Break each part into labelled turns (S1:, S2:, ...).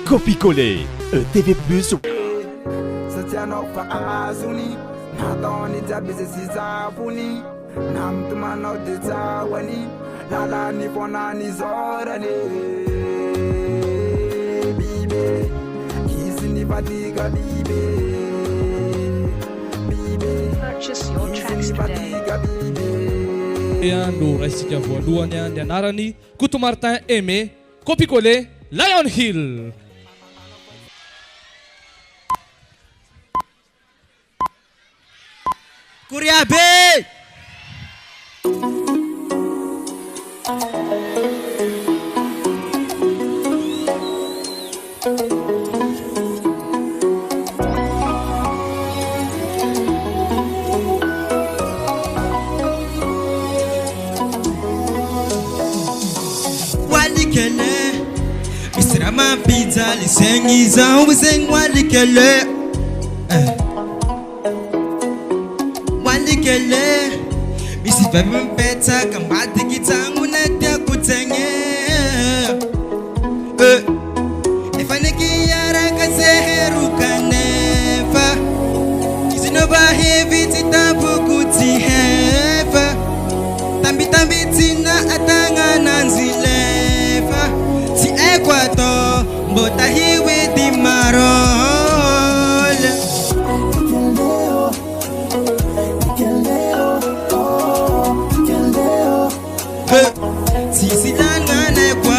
S1: Copier-coller, TV Plus.
S2: Purchase your tracks today.
S3: No raisika voalohany ny anarany Couto Martin Aimé, Copier-coller, Lion Hill.
S4: Kuriabe! Walikele, Mr. Man Pizza, listen, he's always saying Walikele. Walikele, Missy Pepper Peta, Kambati Kitangu, Natia Kutenge. If I neki yara kaseheru kanefa, is no bahevi titapu kuti hefa. Tambi tambi tina atanga nanzilefa. Si ekwato, mbota hiwi di marole. Sisi langa na kwa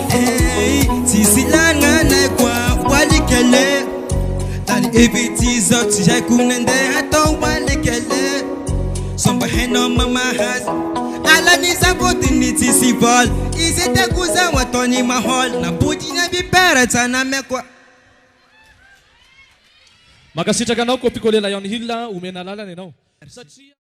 S4: hey, sisi langa na kwa walikele. Tani ebiti zoti jakunende hato walikele. Somba heno mama has ala ni saboti ni tisi vol. Izete kuza watoni mahol na buti na bipera tana mekwa.
S3: Makasitraka anao Copier-coller Lion Hill, omena lalana ianao.